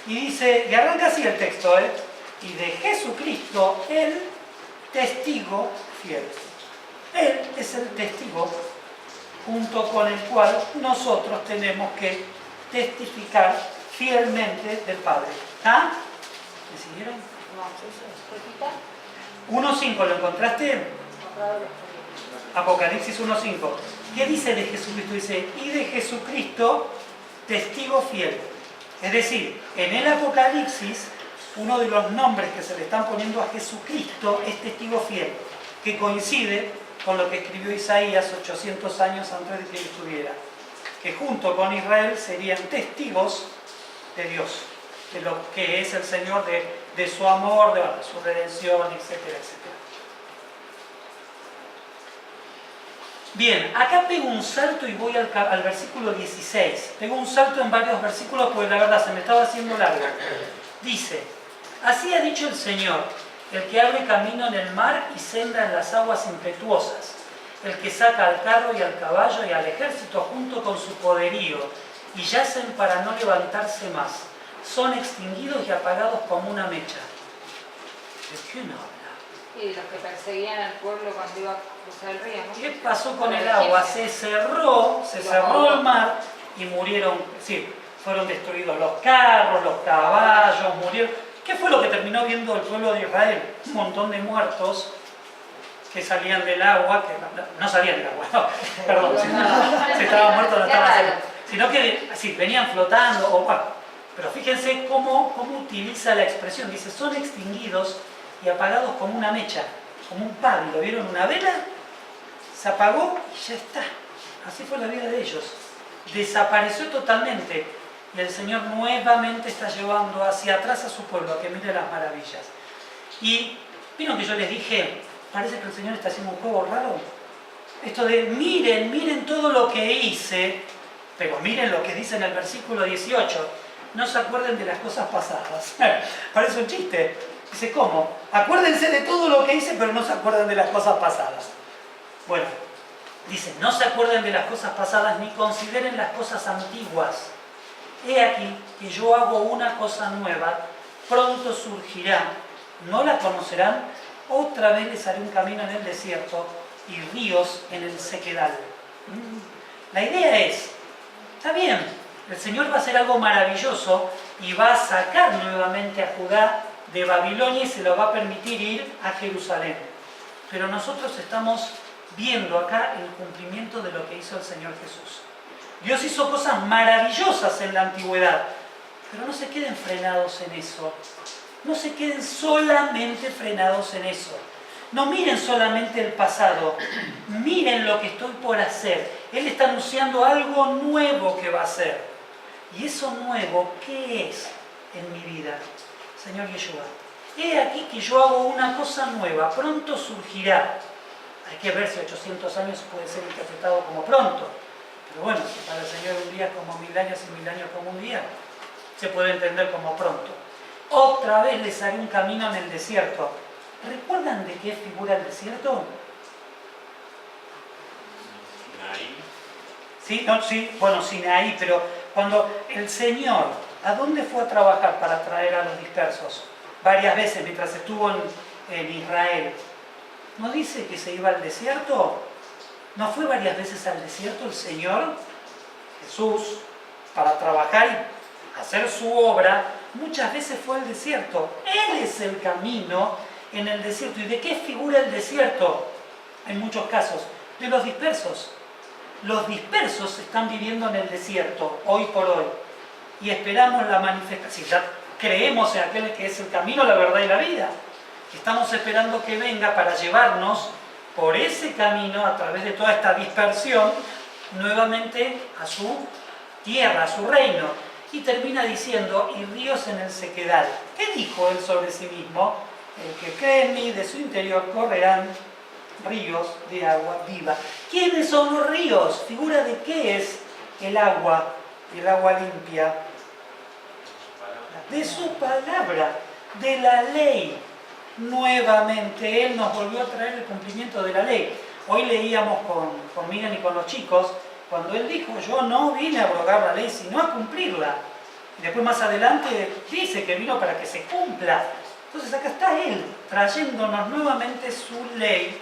Y dice, y arranca así el texto, y de Jesucristo, el testigo fiel. Él es el testigo junto con el cual nosotros tenemos que testificar fielmente del Padre. ¿Ah? ¿Me siguieron? No, 1.5, ¿lo encontraste? Apocalipsis 1.5. ¿Qué dice de Jesucristo? Dice, y de Jesucristo, testigo fiel. Es decir, en el Apocalipsis, uno de los nombres que se le están poniendo a Jesucristo es testigo fiel, que coincide con lo que escribió Isaías 800 años antes de que él estuviera, que junto con Israel serían testigos de Dios, de lo que es el Señor, de su amor, de su redención, etcétera, etcétera. Bien, acá pego un salto y voy al versículo 16. Pego un salto en varios versículos porque la verdad se me estaba haciendo largo. Dice, así ha dicho el Señor, el que abre camino en el mar y senda en las aguas impetuosas, el que saca al carro y al caballo y al ejército junto con su poderío, y yacen para no levantarse más, son extinguidos y apagados como una mecha. ¿De quién habla? Y los que perseguían al pueblo cuando iba a cruzar el río, ¿no? ¿Qué pasó con el agua? Se cerró el mar y murieron, sí, fueron destruidos los carros, los caballos, murieron. ¿Qué fue lo que terminó viendo el pueblo de Israel? Un montón de muertos que salían del agua, que no salían del agua, no, perdón, si estaban muertos no estaban saliendo, sino que sí, venían flotando, pero fíjense cómo utiliza la expresión, dice, son extinguidos y apagados como una mecha, como un pábilo. ¿Vieron una vela? Se apagó y ya está. Así fue la vida de ellos. Desapareció totalmente. Y el Señor nuevamente está llevando hacia atrás a su pueblo a que mire las maravillas. Y vieron que yo les dije, parece que el Señor está haciendo un juego raro. Esto de miren todo lo que hice, pero miren lo que dice en el versículo 18. No se acuerden de las cosas pasadas. Parece un chiste. Dice, ¿cómo? Acuérdense de todo lo que hice, pero no se acuerdan de las cosas pasadas. Bueno, dice, no se acuerden de las cosas pasadas ni consideren las cosas antiguas. He aquí que yo hago una cosa nueva, pronto surgirá, no la conocerán, otra vez les haré un camino en el desierto y ríos en el sequedal. La idea es, está bien, el Señor va a hacer algo maravilloso y va a sacar nuevamente a Judá de Babilonia y se lo va a permitir ir a Jerusalén. Pero nosotros estamos viendo acá el cumplimiento de lo que hizo el Señor Jesús. Dios hizo cosas maravillosas en la antigüedad, pero no se queden frenados en eso. No se queden solamente frenados en eso. No miren solamente el pasado, miren lo que estoy por hacer. Él está anunciando algo nuevo que va a hacer. ¿Y eso nuevo qué es en mi vida? Señor Yeshua, he aquí que yo hago una cosa nueva, pronto surgirá. Hay que ver si 800 años puede ser interpretado como pronto. Pero bueno, si para el Señor un día es como 1000 años y 1000 años como un día, se puede entender como pronto. Otra vez les haré un camino en el desierto. ¿Recuerdan de qué figura el desierto? Sinaí. Sí, no, sí, bueno, Sinaí, pero cuando el Señor, ¿a dónde fue a trabajar para traer a los dispersos? Varias veces mientras estuvo en Israel. ¿No dice que se iba al desierto? ¿No fue varias veces al desierto el Señor Jesús para trabajar y hacer su obra? Muchas veces fue al desierto. Él es el camino en el desierto. ¿Y de qué figura el desierto? En muchos casos, de los dispersos. Los dispersos están viviendo en el desierto, hoy por hoy. Y esperamos la manifestación. Ya creemos en aquel que es el camino, la verdad y la vida. Estamos esperando que venga para llevarnos por ese camino, a través de toda esta dispersión, nuevamente a su tierra, a su reino. Y termina diciendo, y ríos en el sequedal. ¿Qué dijo él sobre sí mismo? El que cree en mí, de su interior correrán ríos de agua viva. ¿Quiénes son los ríos? ¿Figura de qué es el agua limpia? De su palabra, de la ley. Nuevamente Él nos volvió a traer el cumplimiento de la ley. Hoy leíamos con Miriam y con los chicos, cuando Él dijo, yo no vine a abrogar la ley, sino a cumplirla. Y después más adelante dice que vino para que se cumpla. Entonces acá está Él, trayéndonos nuevamente su ley,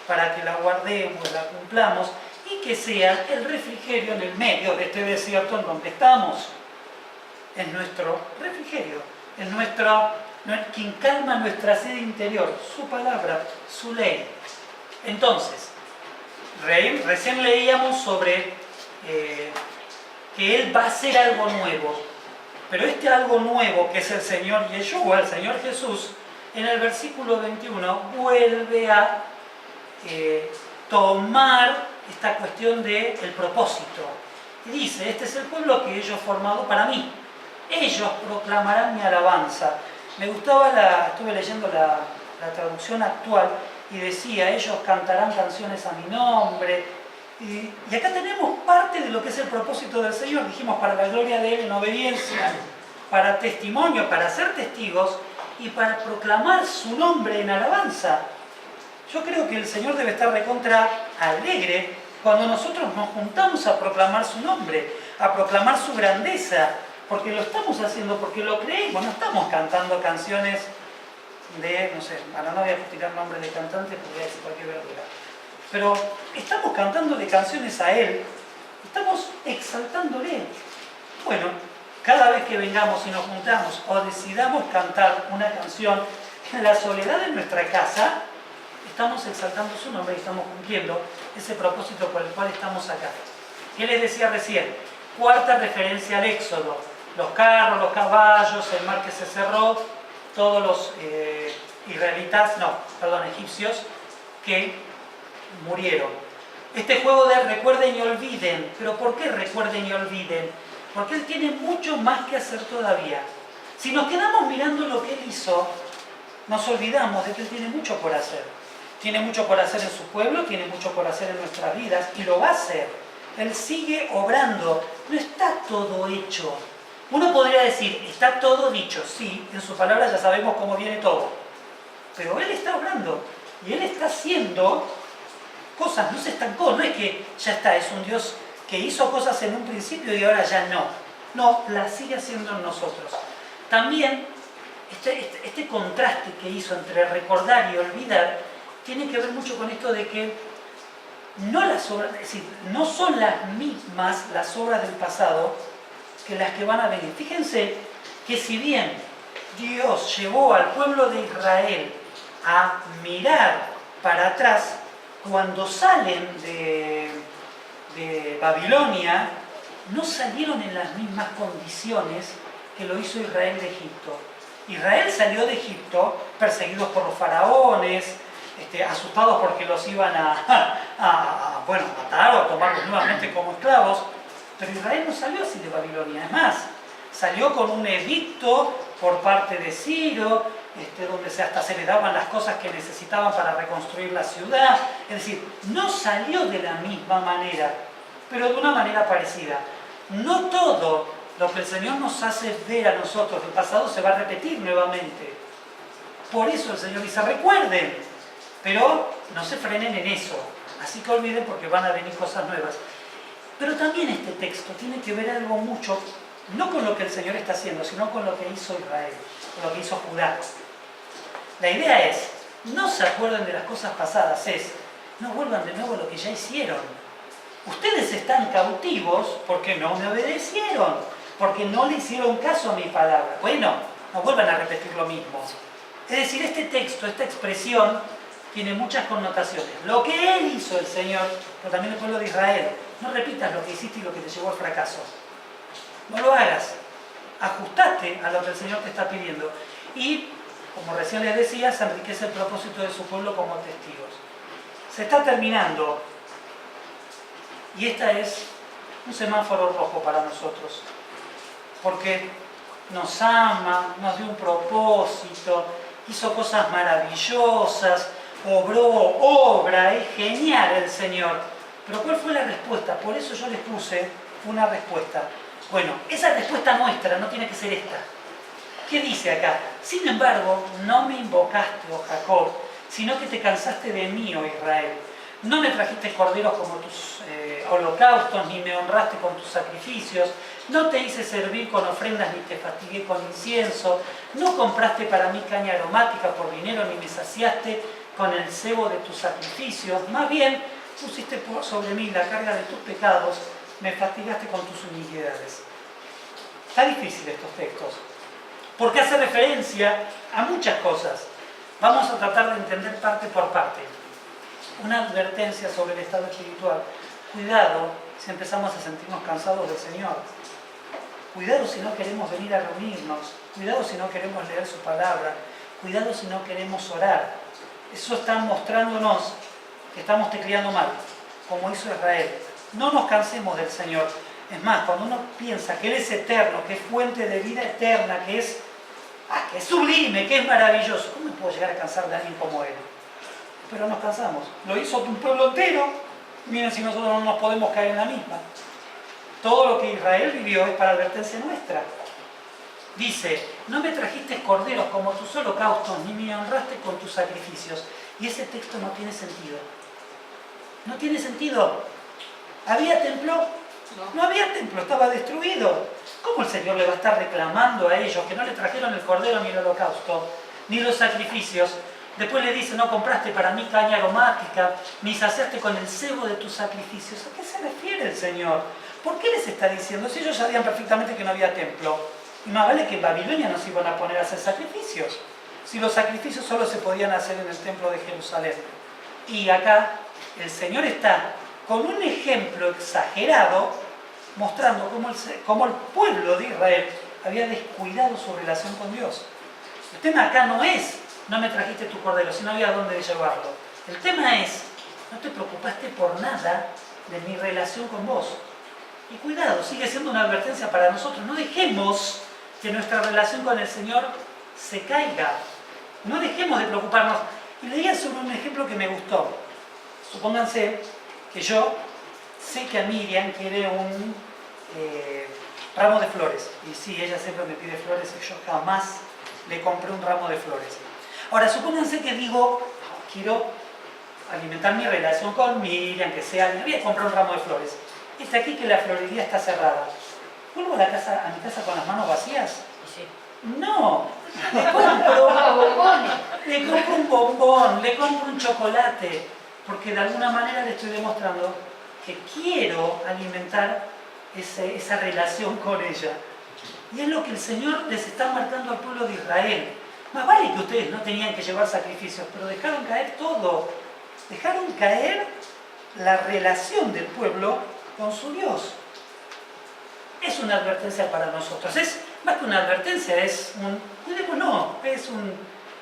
para que la guardemos, la cumplamos, y que sea el refrigerio en el medio de este desierto en donde estamos. Es nuestro refrigerio, es quien calma nuestra sed interior, su palabra, su ley. Entonces, recién leíamos sobre que Él va a hacer algo nuevo, pero este algo nuevo que es el Señor Yeshua, el Señor Jesús, en el versículo 21 vuelve a tomar esta cuestión del propósito. Y dice, este es el pueblo que ellos formado para mí. Ellos proclamarán mi alabanza. Me gustaba, estuve leyendo la traducción actual y decía, ellos cantarán canciones a mi nombre. Y acá tenemos parte de lo que es el propósito del Señor. Dijimos, para la gloria de Él en obediencia, para testimonio, para ser testigos y para proclamar su nombre en alabanza. Yo creo que el Señor debe estar recontra alegre cuando nosotros nos juntamos a proclamar su nombre, a proclamar su grandeza, porque lo estamos haciendo, porque lo creemos, no estamos cantando canciones de, no sé, ahora no voy a tirar nombres de cantantes porque voy a decir cualquier verdura, pero estamos cantándole canciones a Él, estamos exaltándole. Bueno, cada vez que vengamos y nos juntamos o decidamos cantar una canción en la soledad de nuestra casa, estamos exaltando su nombre y estamos cumpliendo ese propósito por el cual estamos acá. ¿Qué les decía recién? Cuarta referencia al Éxodo. Los carros, los caballos, el mar que se cerró, todos los egipcios que murieron. Este juego de recuerden y olviden. ¿Pero por qué recuerden y olviden? Porque Él tiene mucho más que hacer todavía. Si nos quedamos mirando lo que Él hizo, nos olvidamos de que Él tiene mucho por hacer. Tiene mucho por hacer en su pueblo, tiene mucho por hacer en nuestras vidas y lo va a hacer. Él sigue obrando, no está todo hecho. Uno podría decir, está todo dicho, sí, en su palabra ya sabemos cómo viene todo. Pero Él está obrando y Él está haciendo cosas, no se estancó, no es que ya está, es un Dios que hizo cosas en un principio y ahora ya no. No, las sigue haciendo en nosotros. También este contraste que hizo entre recordar y olvidar tiene que ver mucho con esto de que no son las mismas las obras del pasado que las que van a venir. Fíjense que si bien Dios llevó al pueblo de Israel a mirar para atrás, cuando salen de Babilonia, no salieron en las mismas condiciones que lo hizo Israel de Egipto. Israel salió de Egipto perseguidos por los faraones, asustados porque los iban a matar o a tomarlos nuevamente como esclavos, pero Israel no salió así de Babilonia. Es más, salió con un edicto por parte de Ciro, donde hasta se les daban las cosas que necesitaban para reconstruir la ciudad. Es decir, no salió de la misma manera, pero de una manera parecida. No todo lo que el Señor nos hace ver a nosotros del pasado se va a repetir nuevamente. Por eso el Señor dice, recuerden, pero no se frenen en eso. Así que olviden porque van a venir cosas nuevas. Pero también este texto tiene que ver algo mucho, no con lo que el Señor está haciendo, sino con lo que hizo Israel, con lo que hizo Judá. La idea es, no se acuerden de las cosas pasadas, no vuelvan de nuevo a lo que ya hicieron. Ustedes están cautivos porque no me obedecieron, porque no le hicieron caso a mi palabra. Bueno, no vuelvan a repetir lo mismo. Es decir, este texto, esta expresión, tiene muchas connotaciones. Lo que Él hizo, el Señor, pero también el pueblo de Israel. No repitas lo que hiciste y lo que te llevó al fracaso. No lo hagas. Ajustate a lo que el Señor te está pidiendo. Y, como recién les decía, se enriquece el propósito de su pueblo como testigos. Se está terminando. Y esta es un semáforo rojo para nosotros. Porque nos ama, nos dio un propósito, hizo cosas maravillosas, obra, es genial el Señor. Pero ¿cuál fue la respuesta? Por eso yo les puse una respuesta. Bueno, esa respuesta nuestra no tiene que ser esta. ¿Qué dice acá? Sin embargo, no me invocaste, oh Jacob, sino que te cansaste de mí, oh Israel. No me trajiste corderos como tus holocaustos, ni me honraste con tus sacrificios. No te hice servir con ofrendas, ni te fastigué con incienso. No compraste para mí caña aromática por dinero, ni me saciaste con el cebo de tus sacrificios. Más bien, pusiste sobre mí la carga de tus pecados, me fastigaste con tus iniquidades. Está difícil estos textos, porque hace referencia a muchas cosas. Vamos a tratar de entender parte por parte. Una advertencia sobre el estado espiritual. Cuidado si empezamos a sentirnos cansados del Señor. Cuidado si no queremos venir a reunirnos. Cuidado si no queremos leer su palabra. Cuidado si no queremos orar. Eso está mostrándonos que estamos tecleando mal, como hizo Israel. No nos cansemos del Señor. Es más, cuando uno piensa que Él es eterno, que es fuente de vida eterna, que es sublime, que es maravilloso, ¿cómo me puedo llegar a cansar de alguien como Él? Pero nos cansamos. Lo hizo un pueblo entero. Miren si nosotros no nos podemos caer en la misma. Todo lo que Israel vivió es para advertencia nuestra. Dice, no me trajiste corderos como tus holocaustos, ni me honraste con tus sacrificios. Y ese texto no tiene sentido. No tiene sentido. ¿Había templo? No había templo, estaba destruido. ¿Cómo el Señor le va a estar reclamando a ellos que no le trajeron el cordero ni el holocausto, ni los sacrificios? Después le dice, no compraste para mí caña aromática, ni saciaste con el cebo de tus sacrificios. ¿A qué se refiere el Señor? ¿Por qué les está diciendo? Si ellos sabían perfectamente que no había templo. Y más vale que en Babilonia no se iban a poner a hacer sacrificios. Si los sacrificios solo se podían hacer en el templo de Jerusalén. Y acá el Señor está con un ejemplo exagerado, mostrando cómo el pueblo de Israel había descuidado su relación con Dios. El tema acá no es, no me trajiste tu cordero, si no había dónde llevarlo. El tema es, no te preocupaste por nada de mi relación con vos. Y cuidado, sigue siendo una advertencia para nosotros. No dejemos que nuestra relación con el Señor se caiga. No dejemos de preocuparnos. Y leía sobre un ejemplo que me gustó. Supónganse que yo sé que a Miriam quiere un ramo de flores. Y sí, ella siempre me pide flores y yo jamás le compré un ramo de flores. Ahora, supónganse que digo, quiero alimentar mi relación con Miriam, que sea, le voy a comprar un ramo de flores. Está aquí que la florería está cerrada. ¿Vuelvo a mi casa con las manos vacías? Sí. No, le compro un bombón, le compro un chocolate, porque de alguna manera le estoy demostrando que quiero alimentar esa relación con ella. Y es lo que el Señor les está marcando al pueblo de Israel. Más vale que ustedes no tenían que llevar sacrificios, pero dejaron caer todo. Dejaron caer la relación del pueblo con su Dios. Es una advertencia para nosotros. Es más que una advertencia, es un... Cuidémonos, es un...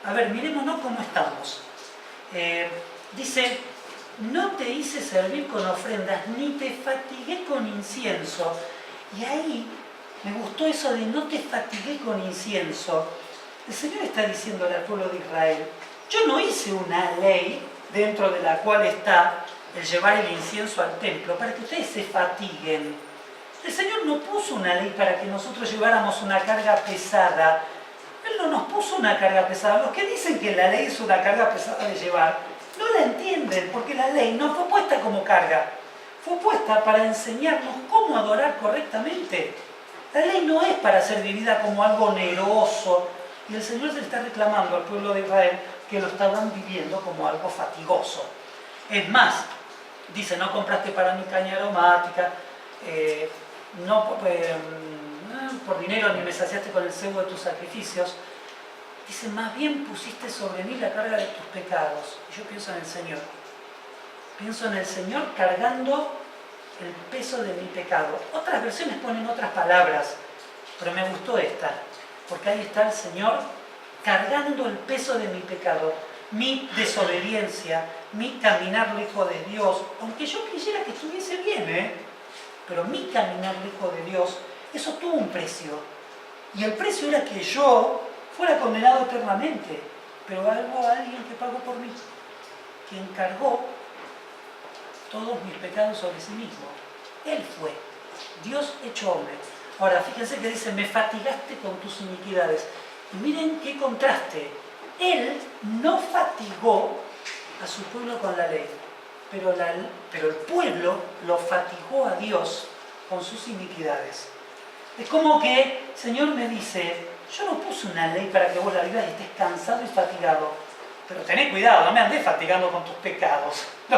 A ver, mirémonos cómo estamos. Dice, no te hice servir con ofrendas, ni te fatigué con incienso. Y ahí me gustó eso de no te fatigué con incienso. El Señor está diciéndole al pueblo de Israel, yo no hice una ley dentro de la cual está el llevar el incienso al templo para que ustedes se fatiguen. El Señor no puso una ley para que nosotros lleváramos una carga pesada. Él no nos puso una carga pesada. Los que dicen que la ley es una carga pesada de llevar, no la entienden, porque la ley no fue puesta como carga. Fue puesta para enseñarnos cómo adorar correctamente. La ley no es para ser vivida como algo oneroso. Y el Señor se le está reclamando al pueblo de Israel que lo estaban viviendo como algo fatigoso. Es más, dice, no compraste para mí caña aromática, no por dinero ni me saciaste con el cebo de tus sacrificios. Dice, más bien pusiste sobre mí la carga de tus pecados. Y yo pienso en el Señor. Pienso en el Señor cargando el peso de mi pecado. Otras versiones ponen otras palabras, pero me gustó esta, porque ahí está el Señor cargando el peso de mi pecado, mi desobediencia, mi caminar lejos de Dios, aunque yo quisiera que estuviese bien, pero mi caminar lejos de Dios, eso tuvo un precio. Y el precio era que yo fuera condenado eternamente, pero hubo alguien que pagó por mí, quien cargó todos mis pecados sobre sí mismo. Él fue, Dios hecho hombre. Ahora, fíjense que dice, me fatigaste con tus iniquidades. Y miren qué contraste. Él no fatigó a su pueblo con la ley, pero el pueblo lo fatigó a Dios con sus iniquidades. Es como que el Señor me dice, yo no puse una ley para que vos la vivas y estés cansado y fatigado, pero tened cuidado, no me andés fatigando con tus pecados. No,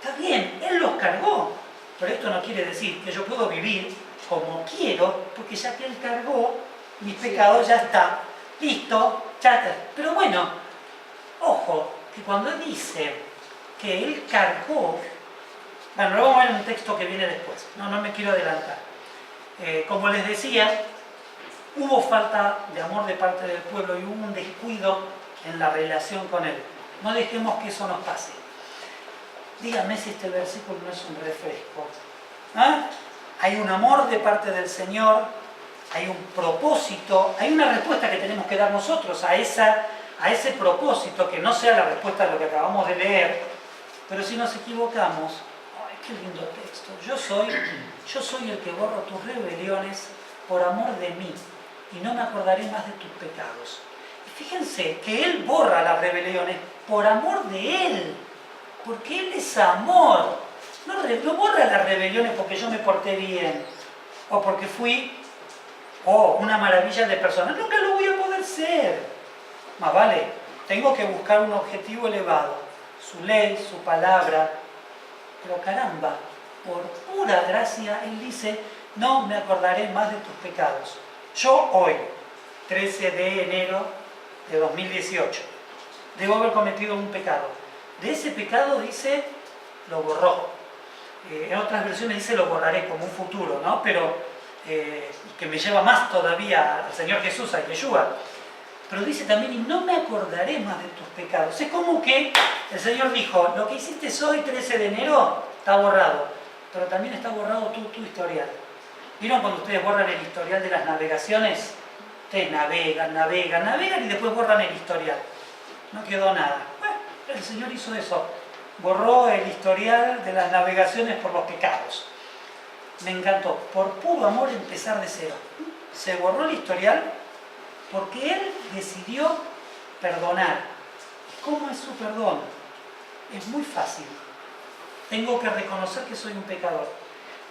está bien, Él los cargó, pero esto no quiere decir que yo puedo vivir como quiero, porque ya que Él cargó mis pecados, ya está, listo, ya está. Pero bueno, ojo, que cuando Él dice que Él cargó, bueno, lo vamos a ver en un texto que viene después, no me quiero adelantar. Como les decía, hubo falta de amor de parte del pueblo y hubo un descuido en la relación con Él. No dejemos que eso nos pase. Dígame si este versículo no es un refresco. ¿Ah? Hay un amor de parte del Señor, hay un propósito, hay una respuesta que tenemos que dar nosotros a ese propósito, que no sea la respuesta de lo que acabamos de leer, pero si nos equivocamos, ¡ay, qué lindo texto! Yo soy el que borro tus rebeliones por amor de mí, y no me acordaré más de tus pecados. Y fíjense que Él borra las rebeliones por amor de Él, porque Él es amor. No borra las rebeliones porque yo me porté bien, o porque fui una maravilla de persona. Nunca lo voy a poder ser. Más vale, tengo que buscar un objetivo elevado, su ley, su palabra. Pero caramba, por pura gracia, Él dice, no me acordaré más de tus pecados. Yo hoy, 13 de enero de 2018, debo haber cometido un pecado. De ese pecado dice, lo borró. En otras versiones dice, lo borraré como un futuro, ¿no? Pero que me lleva más todavía al Señor Jesús, a Yeshua. Pero dice también, y no me acordaré más de tus pecados. Es como que el Señor dijo, lo que hiciste hoy, 13 de enero, está borrado. Pero también está borrado tu historial. ¿Vieron cuando ustedes borran el historial de las navegaciones? Ustedes navegan y después borran el historial. No quedó nada. Bueno, el Señor hizo eso. Borró el historial de las navegaciones por los pecados. Me encantó. Por puro amor empezar de cero. Se borró el historial porque Él decidió perdonar. ¿Cómo es su perdón? Es muy fácil. Tengo que reconocer que soy un pecador.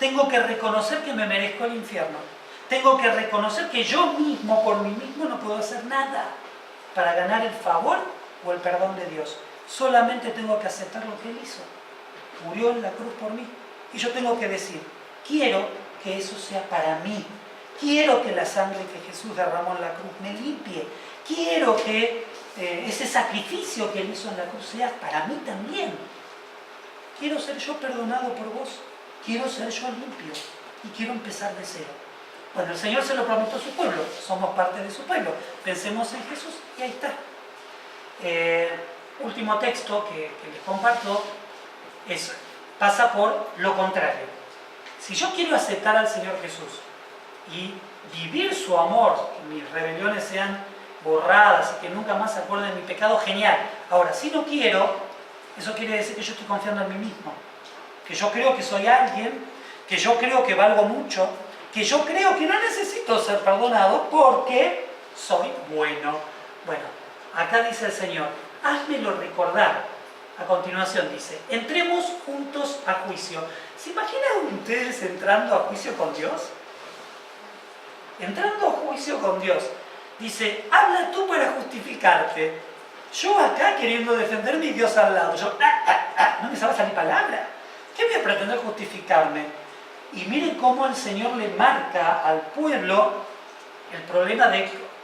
Tengo que reconocer que me merezco el infierno. Tengo que reconocer que yo mismo, por mí mismo, no puedo hacer nada para ganar el favor o el perdón de Dios. Solamente tengo que aceptar lo que Él hizo. Murió en la cruz por mí. Y yo tengo que decir, quiero que eso sea para mí. Quiero que la sangre que Jesús derramó en la cruz me limpie. Quiero que ese sacrificio que Él hizo en la cruz sea para mí también. Quiero ser yo perdonado por vos. Quiero ser yo limpio. Y quiero empezar de cero. Bueno, el Señor se lo prometió a su pueblo. Somos parte de su pueblo. Pensemos en Jesús y ahí está. Último texto que les comparto pasa por lo contrario. Si yo quiero aceptar al Señor Jesús y vivir su amor, que mis rebeliones sean borradas y que nunca más se acuerden de mi pecado, genial. Ahora, si no quiero, eso quiere decir que yo estoy confiando en mí mismo, que yo creo que soy alguien, que yo creo que valgo mucho, que yo creo que no necesito ser perdonado porque soy bueno. Bueno, acá dice el Señor, házmelo recordar. A continuación dice, entremos juntos a juicio. ¿Se imaginan ustedes entrando a juicio con Dios? Entrando a juicio con Dios. Dice, habla tú para justificarte. Yo acá queriendo defenderme y Dios al lado. Yo, no me sabe salir palabra. ¿Qué voy a pretender justificarme? Y miren cómo el Señor le marca al pueblo el problema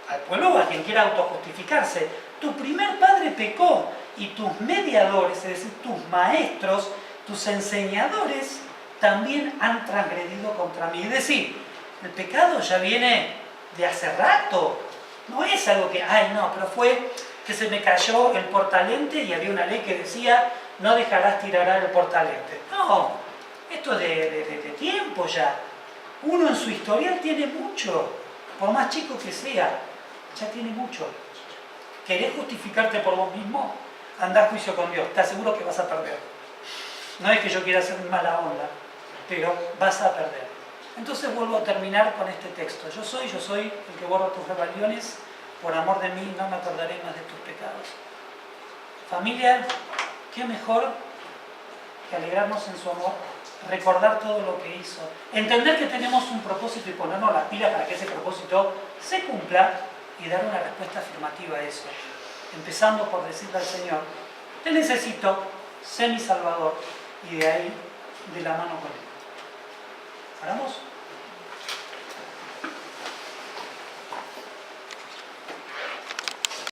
al pueblo o a quien quiera autojustificarse. Tu primer padre pecó y tus mediadores, es decir, tus maestros, tus enseñadores, también han transgredido contra mí. Es decir, el pecado ya viene de hace rato. No es algo que, ay no, pero fue que se me cayó el portalente y había una ley que decía no dejarás tirar el portalente. No, esto es de tiempo ya. Uno en su historial tiene mucho, por más chico que sea, ya tiene mucho. ¿Querés justificarte por vos mismo? Andá a juicio con Dios, te aseguro que vas a perder. No es que yo quiera hacer mala onda, pero vas a perder. Entonces vuelvo a terminar con este texto. Yo soy el que borra tus rebeliones, por amor de mí no me acordaré más de tus pecados. Familia, qué mejor que alegrarnos en su amor, recordar todo lo que hizo, entender que tenemos un propósito y ponernos las pilas para que ese propósito se cumpla y dar una respuesta afirmativa a eso. Empezando por decirle al Señor, te necesito, sé mi Salvador, y de ahí de la mano con Él. ¿Paramos?